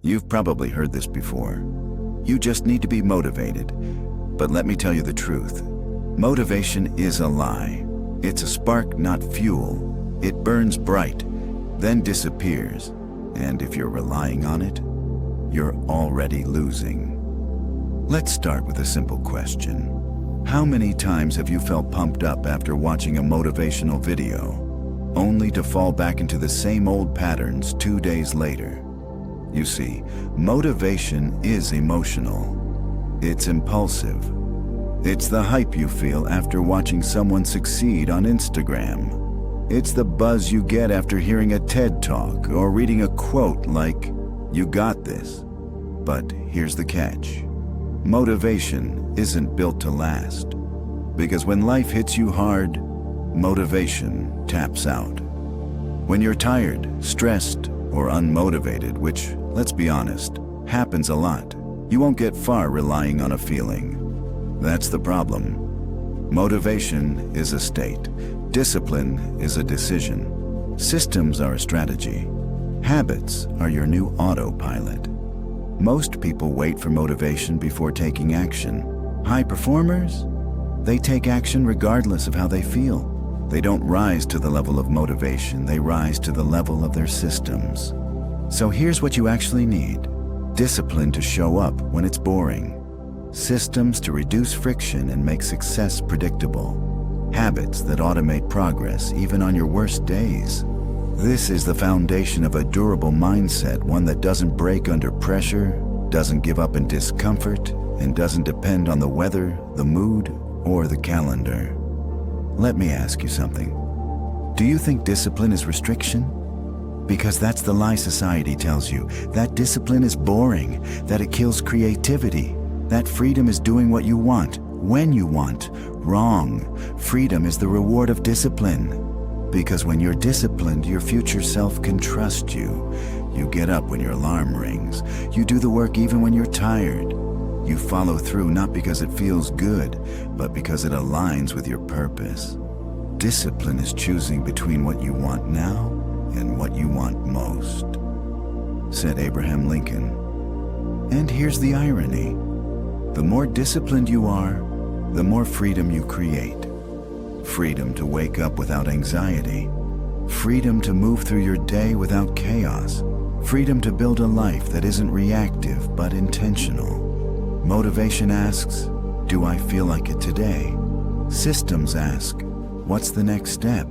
You've probably heard this before. You just need to be motivated. But let me tell you the truth. Motivation is a lie. It's a spark, not fuel. It burns bright, then disappears. And if you're relying on it, you're already losing. Let's start with a simple question. How many times have you felt pumped up after watching a motivational video, only to fall back into the same old patterns 2 days later? You see, motivation is emotional. It's impulsive. It's the hype you feel after watching someone succeed on Instagram. It's the buzz you get after hearing a TED Talk or reading a quote like, "You got this." But here's the catch. Motivation isn't built to last. Because when life hits you hard, motivation taps out. When you're tired, stressed, or unmotivated, which, let's be honest, happens a lot, you won't get far relying on a feeling. That's the problem. Motivation is a state. Discipline is a decision. Systems are a strategy. Habits are your new autopilot. Most people wait for motivation before taking action. High performers? They take action regardless of how they feel. They don't rise to the level of motivation, they rise to the level of their systems. So here's what you actually need. Discipline to show up when it's boring. Systems to reduce friction and make success predictable. Habits that automate progress even on your worst days. This is the foundation of a durable mindset, one that doesn't break under pressure, doesn't give up in discomfort, and doesn't depend on the weather, the mood, or the calendar. Let me ask you something. Do you think discipline is restriction? Because that's the lie society tells you, that discipline is boring, that it kills creativity, that freedom is doing what you want, when you want. Wrong. Freedom is the reward of discipline. Because when you're disciplined, your future self can trust you. You get up when your alarm rings. You do the work even when you're tired. You follow through not because it feels good, but because it aligns with your purpose. Discipline is choosing between what you want now and what you want most, said Abraham Lincoln. And here's the irony. The more disciplined you are, the more freedom you create. Freedom to wake up without anxiety. Freedom to move through your day without chaos. Freedom to build a life that isn't reactive but intentional. Motivation asks, do I feel like it today? Systems ask, what's the next step?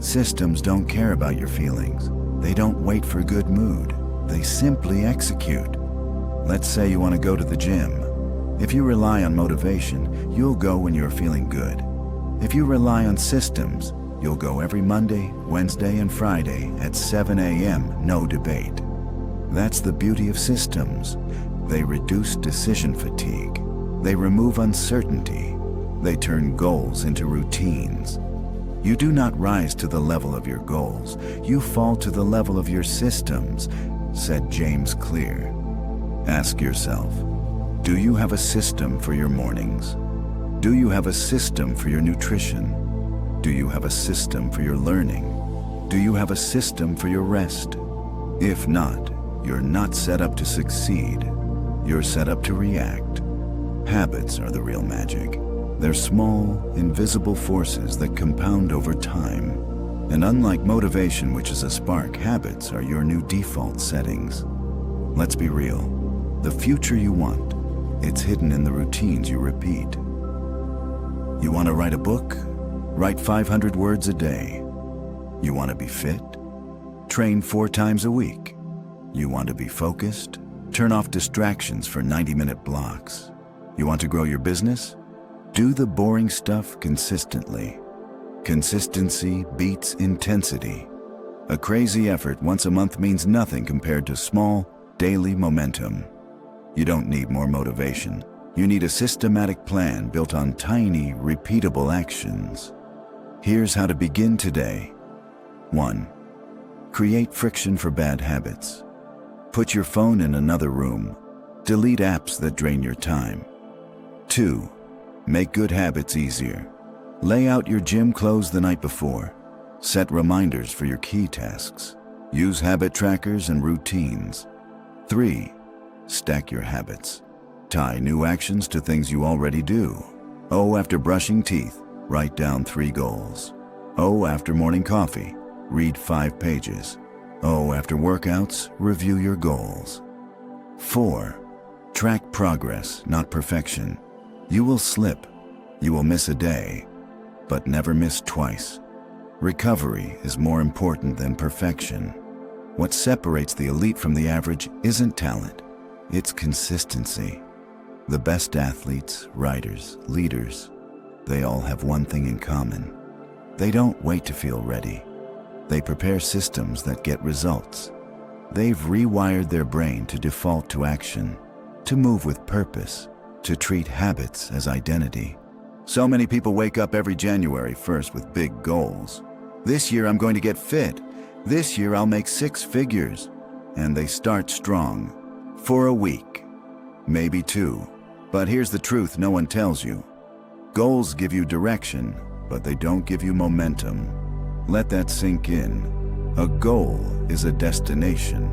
Systems don't care about your feelings. They don't wait for good mood. They simply execute. Let's say you want to go to the gym. If you rely on motivation, you'll go when you're feeling good. If you rely on systems, you'll go every Monday, Wednesday, and Friday at 7 a.m., no debate. That's the beauty of systems. They reduce decision fatigue. They remove uncertainty. They turn goals into routines. You do not rise to the level of your goals. You fall to the level of your systems, said James Clear. Ask yourself, do you have a system for your mornings? Do you have a system for your nutrition? Do you have a system for your learning? Do you have a system for your rest? If not, you're not set up to succeed. You're set up to react. Habits are the real magic. They're small, invisible forces that compound over time. And unlike motivation, which is a spark, habits are your new default settings. Let's be real. The future you want, it's hidden in the routines you repeat. You want to write a book? Write 500 words a day. You want to be fit? Train 4 times a week. You want to be focused? Turn off distractions for 90-minute blocks. You want to grow your business? Do the boring stuff consistently. Consistency beats intensity. A crazy effort once a month means nothing compared to small, daily momentum. You don't need more motivation. You need a systematic plan built on tiny, repeatable actions. Here's how to begin today. 1. Create friction for bad habits. Put your phone in another room. Delete apps that drain your time. 2. Make good habits easier. Lay out your gym clothes the night before. Set reminders for your key tasks. Use habit trackers and routines. 3. Stack your habits. Tie new actions to things you already do. After brushing teeth, write down 3 goals. After morning coffee, read 5 pages. After workouts, review your goals. 4. Track progress, not perfection. You will slip. You will miss a day, but never miss twice. Recovery is more important than perfection. What separates the elite from the average isn't talent, it's consistency. The best athletes, writers, leaders, they all have one thing in common. They don't wait to feel ready. They prepare systems that get results. They've rewired their brain to default to action, to move with purpose, to treat habits as identity. So many people wake up every January 1st with big goals. This year I'm going to get fit. This year I'll make 6 figures. And they start strong. For a week. Maybe 2. But here's the truth no one tells you. Goals give you direction, but they don't give you momentum. Let that sink in. A goal is a destination.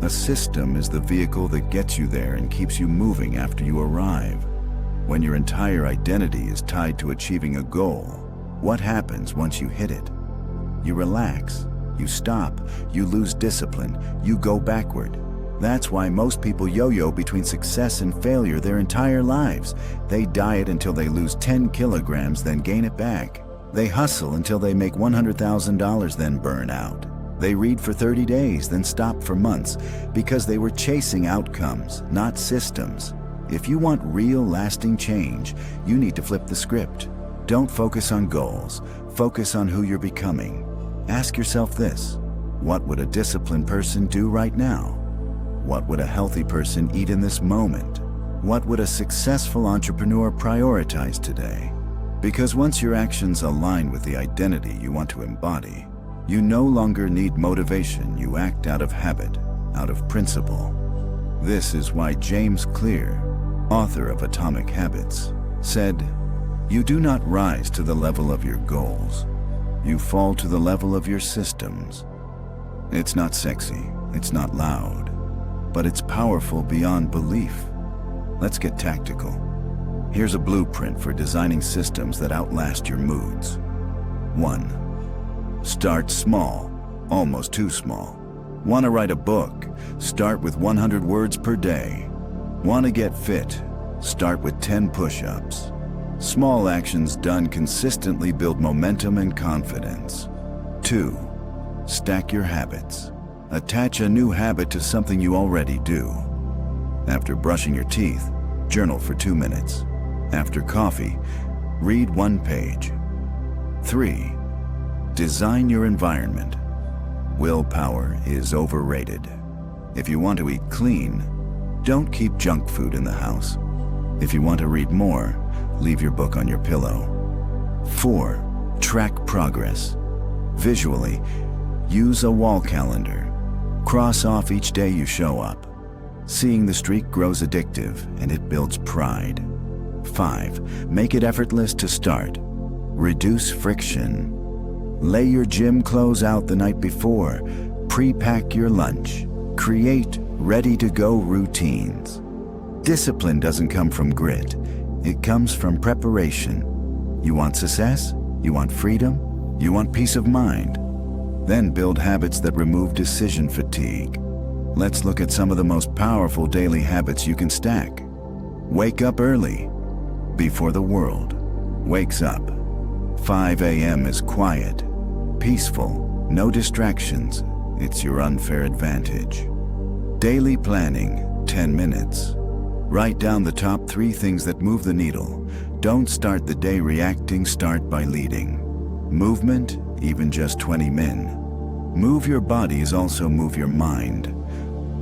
A system is the vehicle that gets you there and keeps you moving after you arrive. When your entire identity is tied to achieving a goal, what happens once you hit it? You relax, you stop, you lose discipline, you go backward. That's why most people yo-yo between success and failure their entire lives. They diet until they lose 10 kilograms, then gain it back. They hustle until they make $100,000, then burn out. They read for 30 days, then stop for months, because they were chasing outcomes, not systems. If you want real, lasting change, you need to flip the script. Don't focus on goals, focus on who you're becoming. Ask yourself this: what would a disciplined person do right now? What would a healthy person eat in this moment? What would a successful entrepreneur prioritize today? Because once your actions align with the identity you want to embody, you no longer need motivation. You act out of habit, out of principle. This is why James Clear, author of Atomic Habits, said, "You do not rise to the level of your goals. You fall to the level of your systems." It's not sexy, it's not loud, but it's powerful beyond belief. Let's get tactical. Here's a blueprint for designing systems that outlast your moods. 1. Start small, almost too small. Want to write a book? Start with 100 words per day. Want to get fit? Start with 10 push-ups. Small actions done consistently build momentum and confidence. 2. Stack your habits. Attach a new habit to something you already do. After brushing your teeth, journal for 2 minutes. After coffee, read 1 page. 3. Design your environment. Willpower is overrated. If you want to eat clean, don't keep junk food in the house. If you want to read more, leave your book on your pillow. 4. Track progress. Visually, use a wall calendar. Cross off each day you show up. Seeing the streak grows addictive, and it builds pride. 5. Make it effortless to start. Reduce friction. Lay your gym clothes out the night before. Pre-pack your lunch. Create ready-to-go routines. Discipline doesn't come from grit. It comes from preparation. You want success? You want freedom? You want peace of mind? Then build habits that remove decision fatigue. Let's look at some of the most powerful daily habits you can stack. Wake up early, before the world wakes up. 5 a.m. is quiet, peaceful, no distractions. It's your unfair advantage. Daily planning, 10 minutes. Write down the top 3 things that move the needle. Don't start the day reacting, start by leading. Movement, even just 20 min. Move your bodies, also move your mind.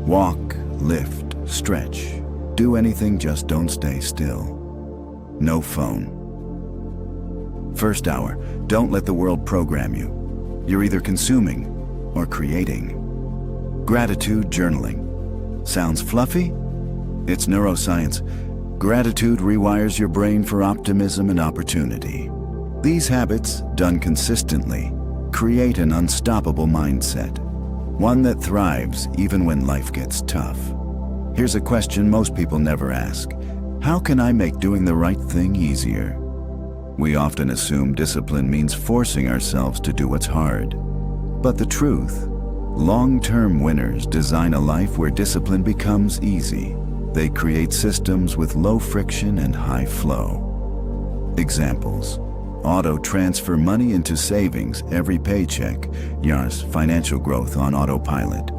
Walk, lift, stretch. Do anything, just don't stay still. No phone. First hour, don't let the world program you. You're either consuming or creating. Gratitude journaling. Sounds fluffy? It's neuroscience. Gratitude rewires your brain for optimism and opportunity. These habits, done consistently, create an unstoppable mindset. One that thrives even when life gets tough. Here's a question most people never ask. How can I make doing the right thing easier? We often assume discipline means forcing ourselves to do what's hard. But the truth, long-term winners design a life where discipline becomes easy. They create systems with low friction and high flow. Examples: auto-transfer money into savings every paycheck, YARS, financial growth on autopilot.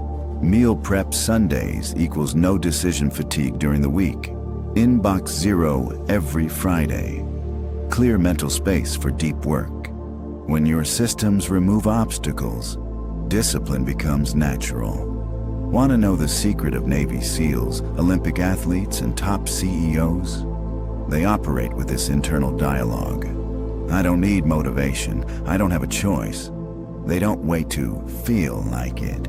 Meal prep Sundays equals no decision fatigue during the week. Inbox zero every Friday. Clear mental space for deep work. When your systems remove obstacles, discipline becomes natural. Want to know the secret of Navy SEALs, Olympic athletes, and top CEOs? They operate with this internal dialogue. I don't need motivation. I don't have a choice. They don't wait to feel like it.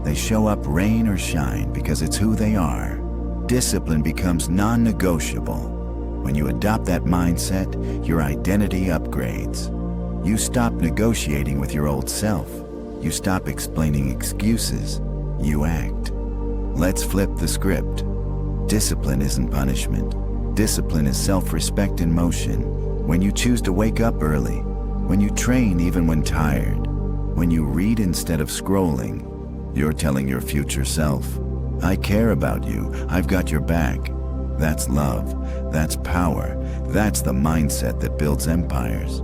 They show up rain or shine because it's who they are. Discipline becomes non-negotiable. When you adopt that mindset, your identity upgrades. You stop negotiating with your old self. You stop explaining excuses. You act. Let's flip the script. Discipline isn't punishment. Discipline is self-respect in motion. When you choose to wake up early, when you train even when tired, when you read instead of scrolling, you're telling your future self, I care about you, I've got your back. That's love, that's power, that's the mindset that builds empires.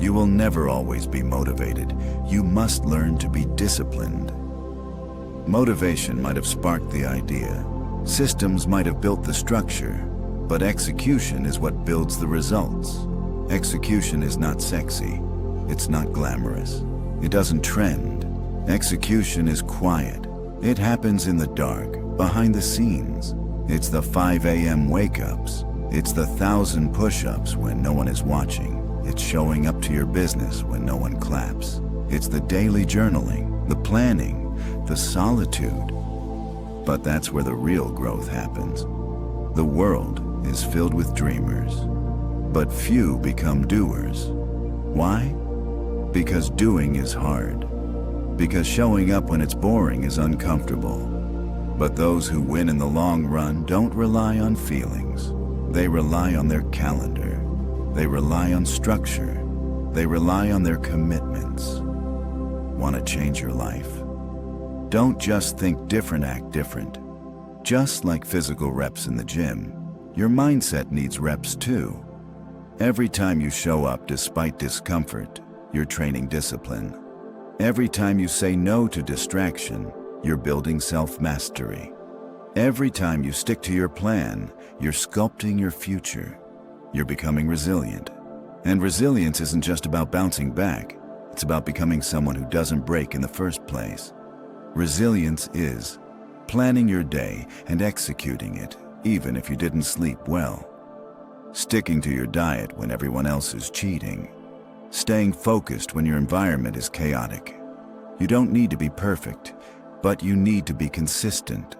You will never always be motivated. You must learn to be disciplined. Motivation might have sparked the idea. Systems might have built the structure, but execution is what builds the results. Execution is not sexy. It's not glamorous. It doesn't trend. Execution is quiet. It happens in the dark, behind the scenes. It's the 5 a.m. wake-ups. It's the 1,000 push-ups when no one is watching. It's showing up to your business when no one claps. It's the daily journaling, the planning, the solitude. But that's where the real growth happens. The world is filled with dreamers, but few become doers. Why? Because doing is hard. Because showing up when it's boring is uncomfortable. But those who win in the long run don't rely on feelings. They rely on their calendar. They rely on structure. They rely on their commitments. Want to change your life? Don't just think different, act different. Just like physical reps in the gym, your mindset needs reps too. Every time you show up despite discomfort, you're training discipline. Every time you say no to distraction, you're building self-mastery. Every time you stick to your plan, you're sculpting your future. You're becoming resilient. And resilience isn't just about bouncing back. It's about becoming someone who doesn't break in the first place. Resilience is planning your day and executing it, even if you didn't sleep well. Sticking to your diet when everyone else is cheating. Staying focused when your environment is chaotic. You don't need to be perfect, but you need to be consistent.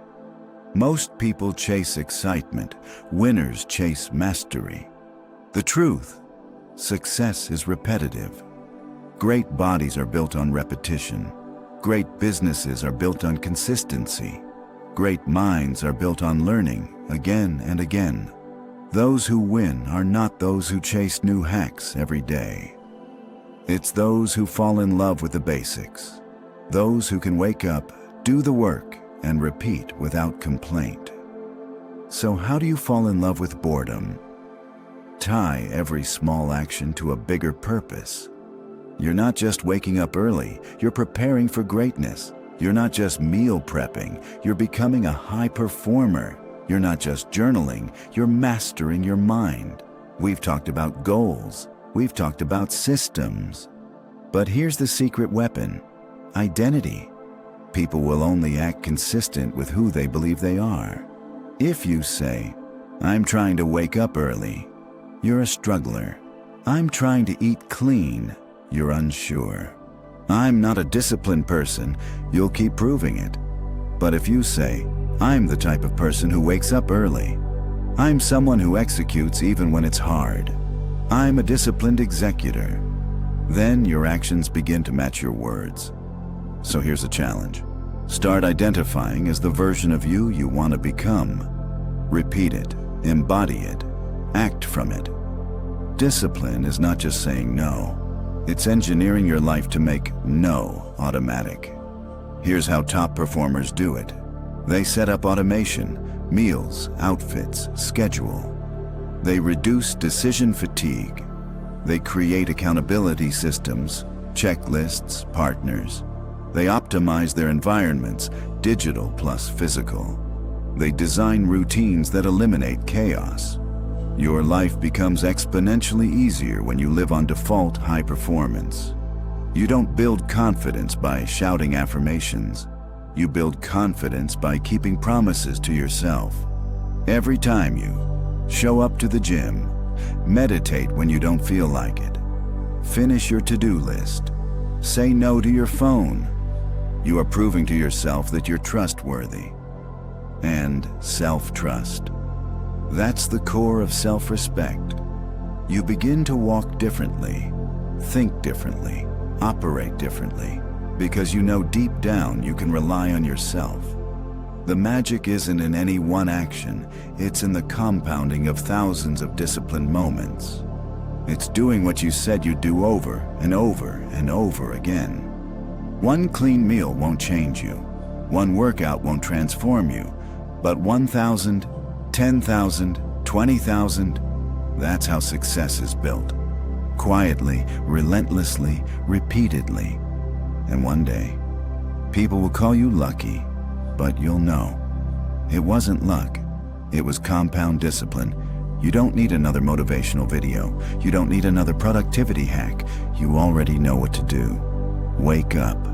Most people chase excitement. Winners chase mastery. The truth, success is repetitive. Great bodies are built on repetition. Great businesses are built on consistency. Great minds are built on learning again and again. Those who win are not those who chase new hacks every day. It's those who fall in love with the basics. Those who can wake up, do the work, and repeat without complaint. So how do you fall in love with boredom? Tie every small action to a bigger purpose. You're not just waking up early, you're preparing for greatness. You're not just meal prepping, you're becoming a high performer. You're not just journaling, you're mastering your mind. We've talked about goals, we've talked about systems. But here's the secret weapon: identity. People will only act consistent with who they believe they are. If you say, I'm trying to wake up early, you're a struggler. I'm trying to eat clean, you're unsure. I'm not a disciplined person, you'll keep proving it. But if you say, I'm the type of person who wakes up early. I'm someone who executes even when it's hard. I'm a disciplined executor. Then your actions begin to match your words. So here's a challenge. Start identifying as the version of you you want to become. Repeat it, embody it, act from it. Discipline is not just saying no. It's engineering your life to make no automatic. Here's how top performers do it. They set up automation, meals, outfits, schedule. They reduce decision fatigue. They create accountability systems, checklists, partners. They optimize their environments, digital plus physical. They design routines that eliminate chaos. Your life becomes exponentially easier when you live on default high performance. You don't build confidence by shouting affirmations. You build confidence by keeping promises to yourself. Every time you show up to the gym, meditate when you don't feel like it, finish your to-do list, say no to your phone, you are proving to yourself that you're trustworthy. And self-trust. That's the core of self-respect. You begin to walk differently, think differently, operate differently, because you know deep down you can rely on yourself. The magic isn't in any one action, it's in the compounding of thousands of disciplined moments. It's doing what you said you'd do over and over and over again. One clean meal won't change you. One workout won't transform you. But 1,000, 10,000, 20,000, that's how success is built. Quietly, relentlessly, repeatedly. And one day, people will call you lucky, but you'll know. It wasn't luck. It was compound discipline. You don't need another motivational video. You don't need another productivity hack. You already know what to do. Wake up.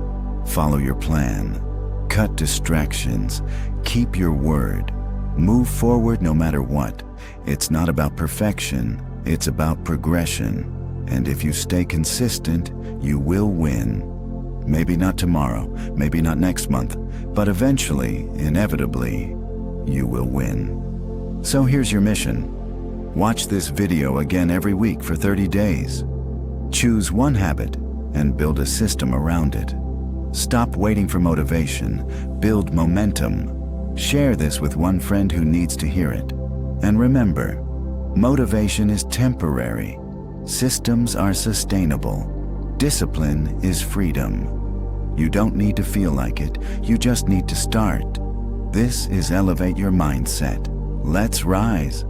Follow your plan. Cut distractions. Keep your word. Move forward no matter what. It's not about perfection. It's about progression. And if you stay consistent, you will win. Maybe not tomorrow, maybe not next month, but eventually, inevitably, you will win. So here's your mission. Watch this video again every week for 30 days. Choose one habit and build a system around it. Stop waiting for motivation. Build momentum. Share this with one friend who needs to hear it. And remember, motivation is temporary. Systems are sustainable. Discipline is freedom. You don't need to feel like it. You just need to start. This is Elevate Your Mindset. Let's rise.